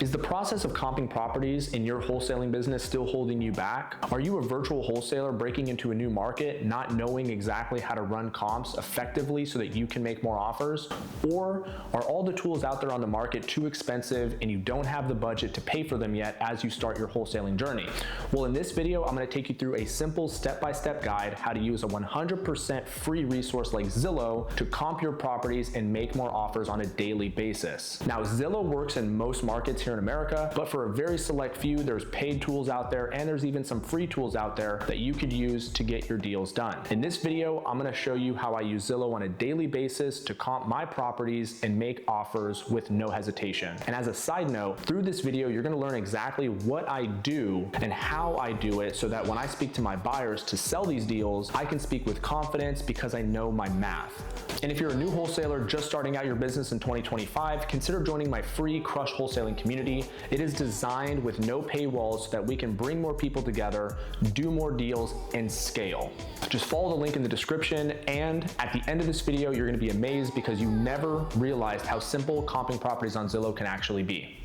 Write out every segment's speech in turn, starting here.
Is the process of comping properties in your wholesaling business still holding you back? Are you a virtual wholesaler breaking into a new market, not knowing exactly how to run comps effectively so that you can make more offers? Or are all the tools out there on the market too expensive and you don't have the budget to pay for them yet as you start your wholesaling journey? Well, in this video, I'm going to take you through a simple step-by-step guide how to use a 100% free resource like Zillow to comp your properties and make more offers on a daily basis. Now, Zillow works in most markets here in America, but for a very select few, there's paid tools out there and there's even some free tools out there that you could use to get your deals done. In this video, I'm going to show you how I use Zillow on a daily basis to comp my properties and make offers with no hesitation. And as a side note, through this video, you're going to learn exactly what I do and how I do it so that when I speak to my buyers to sell these deals, I can speak with confidence because I know my math. And if you're a new wholesaler just starting out your business in 2025, consider joining my free Crush Wholesaling community. It is designed with no paywalls so that we can bring more people together, do more deals, and scale. Just follow the link in the description, and at the end of this video, you're gonna be amazed because you never realized how simple comping properties on Zillow can actually be.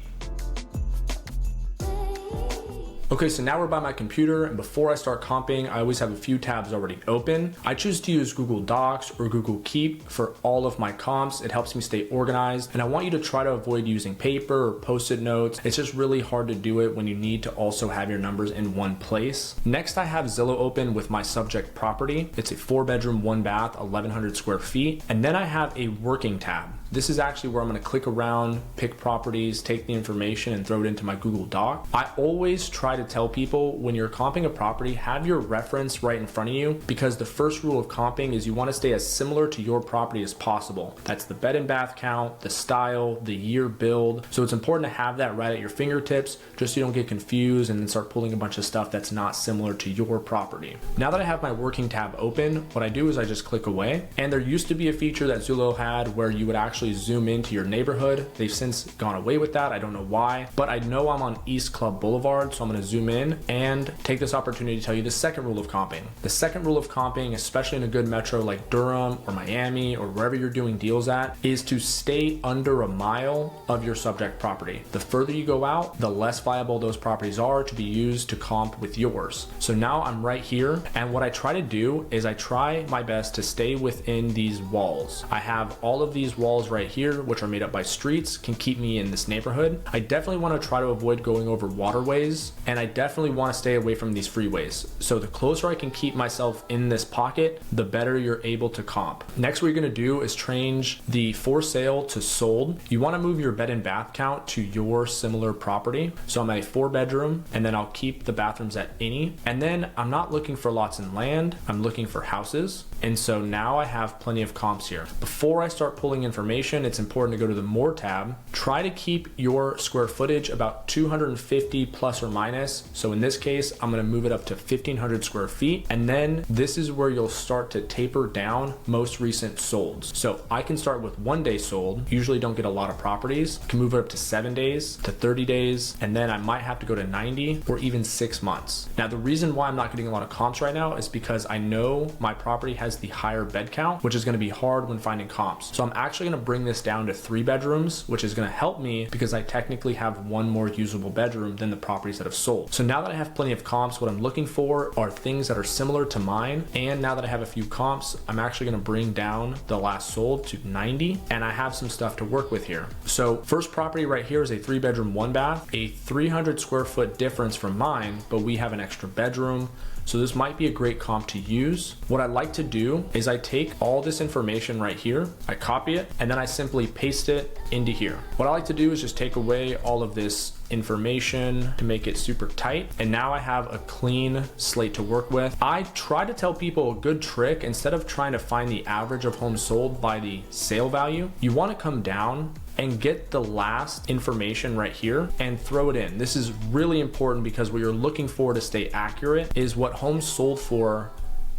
Okay, so now we're by my computer, and before I start comping, I always have a few tabs already open. I choose to use Google Docs or Google Keep for all of my comps. It helps me stay organized, and I want you to try to avoid using paper or post-it notes. It's just really hard to do it when you need to also have your numbers in one place. Next, I have Zillow open with my subject property. It's a 4-bedroom, 1-bath, 1,100 square feet, and then I have a working tab. This is actually where I'm going to click around, pick properties, take the information, and throw it into my Google Doc. I always try to tell people when you're comping a property, have your reference right in front of you, because the first rule of comping is you want to stay as similar to your property as possible. That's the bed and bath count, the style, the year build. So it's important to have that right at your fingertips just so you don't get confused and then start pulling a bunch of stuff that's not similar to your property. Now that I have my working tab open, what I do is I just click away. And there used to be a feature that Zillow had where you would actually zoom into your neighborhood. They've since gone away with that. I don't know why, but I know I'm on East Club Boulevard, so I'm going to zoom in and take this opportunity to tell you the second rule of comping. The second rule of comping, especially in a good metro like Durham or Miami or wherever you're doing deals at, is to stay under a mile of your subject property. The further you go out, the less viable those properties are to be used to comp with yours. So now I'm right here, and what I try to do is I try my best to stay within these walls. I have all of these walls right here, which are made up by streets, can keep me in this neighborhood. I definitely want to try to avoid going over waterways, and I definitely want to stay away from these freeways. So the closer I can keep myself in this pocket, the better you're able to comp. Next, what you're going to do is change the for sale to sold. You want to move your bed and bath count to your similar property. So I'm at a 4-bedroom, and then I'll keep the bathrooms at any. And then I'm not looking for lots and land, I'm looking for houses. And so now I have plenty of comps here. Before I start pulling information, it's important to go to the More tab. Try to keep your square footage about 250 plus or minus. So in this case, I'm going to move it up to 1,500 square feet. And then this is where you'll start to taper down most recent solds. So I can start with 1 day sold. Usually don't get a lot of properties. Can move it up to 7 days to 30 days. And then I might have to go to 90 or even 6 months. Now, the reason why I'm not getting a lot of comps right now is because I know my property has the higher bed count, which is going to be hard when finding comps. So I'm actually going to bring this down to 3 bedrooms, which is going to help me because I technically have one more usable bedroom than the properties that have sold. So now that I have plenty of comps, what I'm looking for are things that are similar to mine. And now that I have a few comps, I'm actually going to bring down the last sold to 90, and I have some stuff to work with here. So first property right here is a 3-bedroom, 1-bath, a 300 square foot difference from mine, but we have an extra bedroom. So this might be a great comp to use. What I like to do is I take all this information right here, I copy it, and then I simply paste it into here. What I like to do is just take away all of this information to make it super tight. And now I have a clean slate to work with. I try to tell people a good trick, instead of trying to find the average of homes sold by the sale value, you want to come down and get the last information right here and throw it in. This is really important because what you're looking for to stay accurate is what homes sold for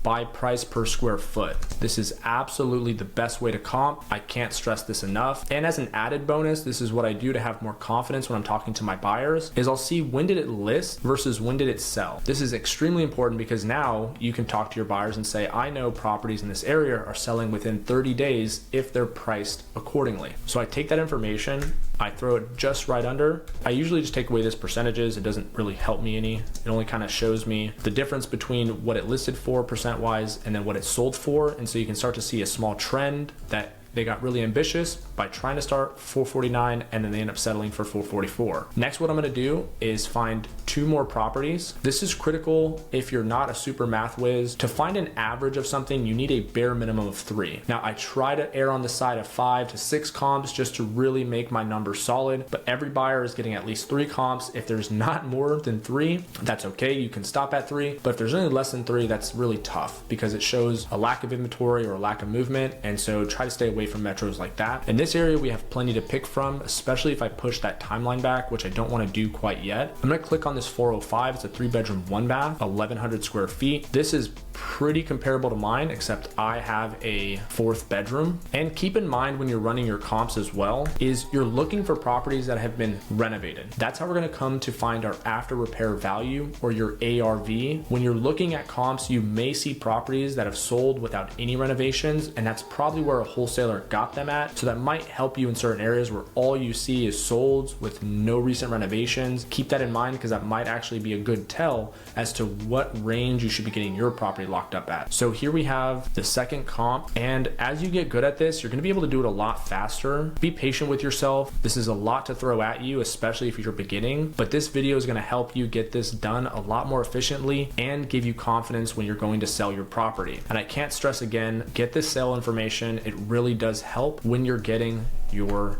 by price per square foot. This is absolutely the best way to comp. I can't stress this enough. And as an added bonus, this is what I do to have more confidence when I'm talking to my buyers, is I'll see when did it list versus when did it sell. This is extremely important because now you can talk to your buyers and say, I know properties in this area are selling within 30 days if they're priced accordingly. So I take that information, I throw it just right under. I usually just take away this percentages. It doesn't really help me any. It only kind of shows me the difference between what it listed for percent wise and then what it sold for. And so you can start to see a small trend that they got really ambitious by trying to start 449 and then they end up settling for 444. Next, what I'm gonna do is find 2 more properties. This is critical if you're not a super math whiz. To find an average of something, you need a bare minimum of 3. Now, I try to err on the side of 5 to 6 comps just to really make my numbers solid, but every buyer is getting at least 3 comps. If there's not more than 3, that's okay. You can stop at 3, but if there's only less than 3, that's really tough because it shows a lack of inventory or a lack of movement. And so try to stay away from metros like that. In this area, we have plenty to pick from, especially if I push that timeline back, which I don't want to do quite yet. I'm going to click on this 405. It's a 3-bedroom, 1-bath, 1,100 square feet. This is pretty comparable to mine, except I have a 4th bedroom. And keep in mind when you're running your comps as well, is you're looking for properties that have been renovated. That's how we're going to come to find our after repair value or your ARV. When you're looking at comps, you may see properties that have sold without any renovations, and that's probably where a wholesaler got them at. So that might help you in certain areas where all you see is solds with no recent renovations. Keep that in mind because that might actually be a good tell as to what range you should be getting your property locked up at. So here we have the second comp, and as you get good at this, you're going to be able to do it a lot faster. Be patient with yourself. This is a lot to throw at you, especially if you're beginning, but this video is going to help you get this done a lot more efficiently and give you confidence when you're going to sell your property. And I can't stress again, get this sale information. It really does help when you're getting your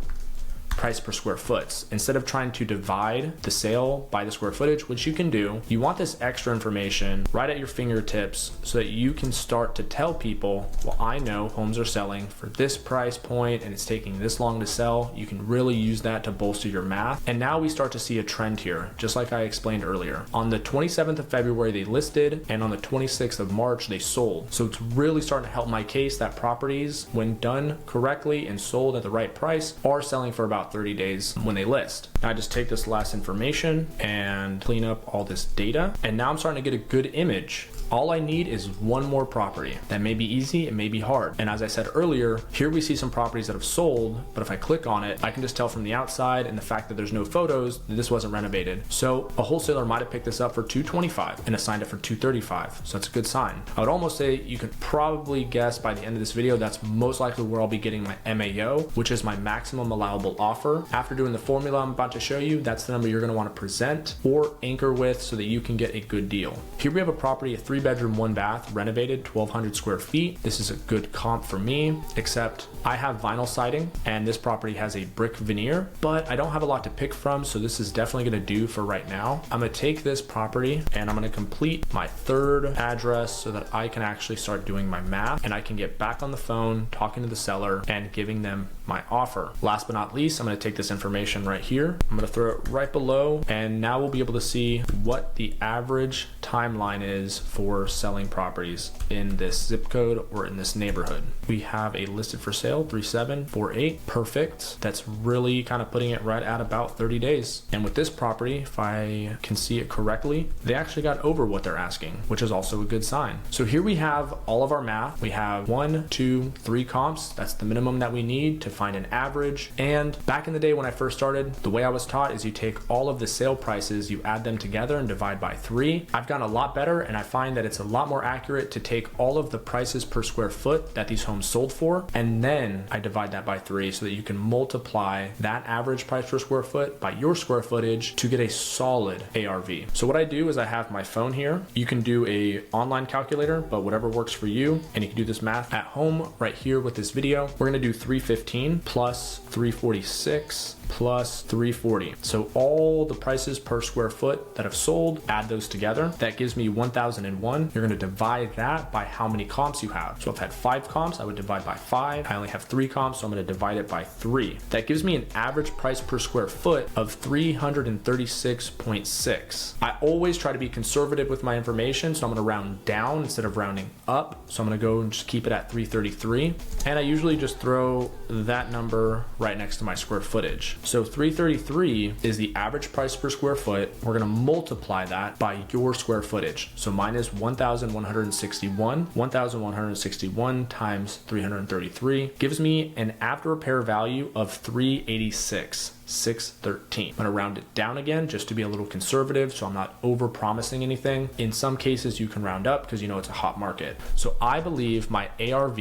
price per square foot. Instead of trying to divide the sale by the square footage, which you can do, you want this extra information right at your fingertips so that you can start to tell people, well, I know homes are selling for this price point and it's taking this long to sell. You can really use that to bolster your math. And now we start to see a trend here, just like I explained earlier. On the 27th of February, they listed, and on the 26th of March, they sold. So it's really starting to help my case that properties, when done correctly and sold at the right price, are selling for about 30 days when they list. Now I just take this last information and clean up all this data, and now I'm starting to get a good image. All I need is one more property. That may be easy, it may be hard. And as I said earlier, here we see some properties that have sold, but if I click on it, I can just tell from the outside and the fact that there's no photos that this wasn't renovated. So a wholesaler might have picked this up for $225 and assigned it for $235. So that's a good sign. I would almost say you could probably guess by the end of this video, that's most likely where I'll be getting my MAO, which is my maximum allowable offer. After doing the formula I'm about to show you, that's the number you're gonna wanna present or anchor with so that you can get a good deal. Here we have a property, a 3-bedroom, 1-bath, renovated, 1,200 square feet. This is a good comp for me, except I have vinyl siding and this property has a brick veneer, but I don't have a lot to pick from, so this is definitely gonna do for right now. I'm gonna take this property and I'm gonna complete my 3rd address so that I can actually start doing my math and I can get back on the phone, talking to the seller and giving them my offer. Last but not least, I'm gonna take this information right here. I'm gonna throw it right below, and now we'll be able to see what the average timeline is for selling properties in this zip code or in this neighborhood. We have a listed for sale, 3748, perfect. That's really kind of putting it right at about 30 days. And with this property, if I can see it correctly, they actually got over what they're asking, which is also a good sign. So here we have all of our math. We have 1, 2, 3 comps. That's the minimum that we need to find an average. And back in the day when I first started, the way I was taught is you take all of the sale prices, you add them together and divide by 3. I've gotten a lot better, and I find that it's a lot more accurate to take all of the prices per square foot that these homes sold for, and then I divide that by 3 so that you can multiply that average price per square foot by your square footage to get a solid ARV. So what I do is I have my phone here. You can do a online calculator, but whatever works for you, and you can do this math at home right here with this video. We're gonna do 315 plus 346 plus 340. So all the prices per square foot that have sold, add those together. That gives me 1,001. You're gonna divide that by how many comps you have. So if I had 5 comps, I would divide by 5. I only have 3 comps, so I'm gonna divide it by 3. That gives me an average price per square foot of 336.6. I always try to be conservative with my information, so I'm gonna round down instead of rounding up. So I'm gonna go and just keep it at 333. And I usually just throw that number right next to my square footage. So 333 is the average price per square foot. We're gonna multiply that by your square footage. So mine is 1,161. 1,161 times 333 gives me an after repair value of 386. 613. I'm gonna round it down again just to be a little conservative so I'm not over promising anything. In some cases you can round up because you know it's a hot market. So I believe my ARV,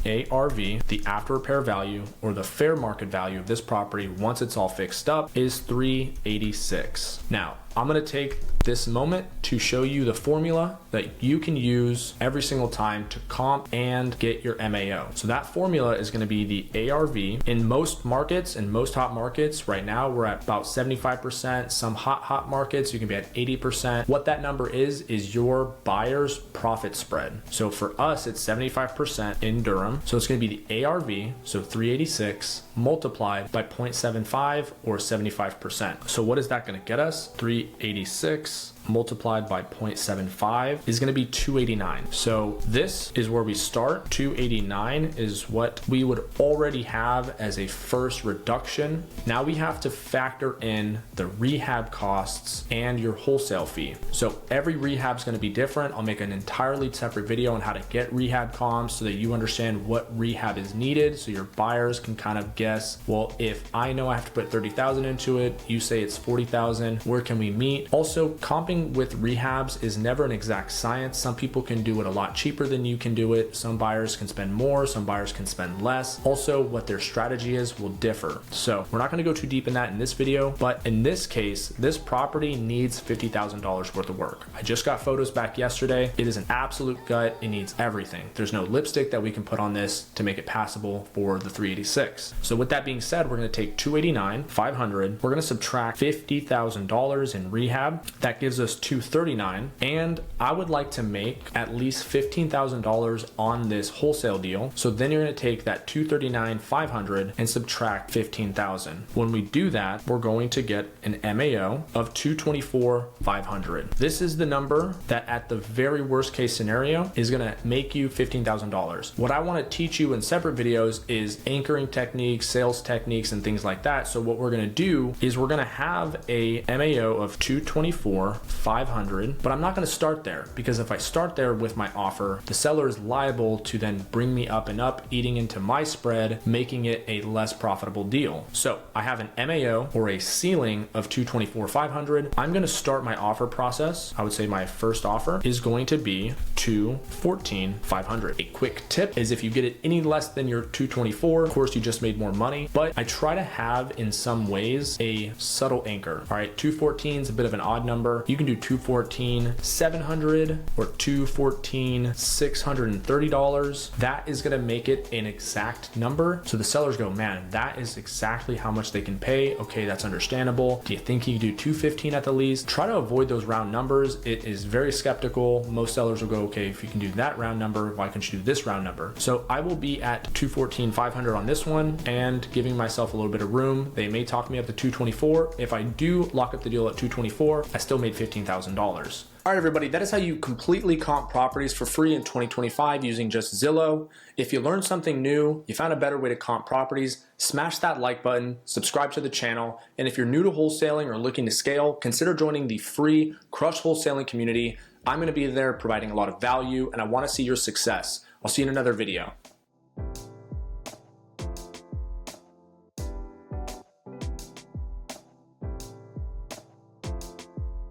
the after repair value or the fair market value of this property once it's all fixed up is 386. Now, I'm gonna take this moment to show you the formula that you can use every single time to comp and get your MAO. So that formula is gonna be the ARV. In most markets, in most hot markets, right now we're at about 75%. Some hot markets, you can be at 80%. What that number is your buyer's profit spread. So for us, it's 75% in Durham. So it's gonna be the ARV, so 386 multiplied by 0.75 or 75%. So what is that gonna get us? 386 multiplied by 0.75 is going to be 289. So this is where we start. 289 is what we would already have as a first reduction. Now we have to factor in the rehab costs and your wholesale fee. So every rehab is going to be different. I'll make an entirely separate video on how to get rehab comps so that you understand what rehab is needed, so your buyers can kind of guess, well, if I know I have to put 30,000 into it, you say it's 40,000, where can we meet? Also, comping with rehabs is never an exact science. Some people can do it a lot cheaper than you can do it. Some buyers can spend more, some buyers can spend less. Also, what their strategy is will differ. So we're not going to go too deep in that in this video, but in this case, this property needs $50,000 worth of work. I just got photos back yesterday. It is an absolute gut. It needs everything. There's no lipstick that we can put on this to make it passable for the 386. So with that being said, we're going to take 289, 500. We're going to subtract $50,000 in rehab. That gives us 239, and I would like to make at least $15,000 on this wholesale deal. So then you're going to take that 239, 500 and subtract 15,000. When we do that, we're going to get an MAO of 224, 500. This is the number that at the very worst case scenario is going to make you $15,000. What I want to teach you in separate videos is anchoring techniques, sales techniques, and things like that. So what we're going to do is we're going to have a MAO of 224, 500, but I'm not going to start there, because if I start there with my offer, the seller is liable to then bring me up and up, eating into my spread, making it a less profitable deal. So I have an MAO or a ceiling of 224, 500. I'm going to start my offer process. I would say my first offer is going to be 214, 500. A quick tip is if you get it any less than your 224, of course you just made more money, but I try to have in some ways a subtle anchor. All right, 214 is a bit of an odd number. You can do 214, 700 or 214, $630. That is going to make it an exact number. So the sellers go, man, that is exactly how much they can pay. Okay, that's understandable. Do you think you can do 215 at the least? Try to avoid those round numbers. It is very skeptical. Most sellers will go, okay, if you can do that round number, why can't you do this round number? So I will be at 214, 500 on this one and giving myself a little bit of room. They may talk me up to 224. If I do lock up the deal at 224, I still made $15,000. All right, everybody, that is how you completely comp properties for free in 2025 using just Zillow. If you learned something new, you found a better way to comp properties, smash that like button, subscribe to the channel, and if you're new to wholesaling or looking to scale, consider joining the free Crush Wholesaling community. I'm going to be there providing a lot of value, and I want to see your success. I'll see you in another video.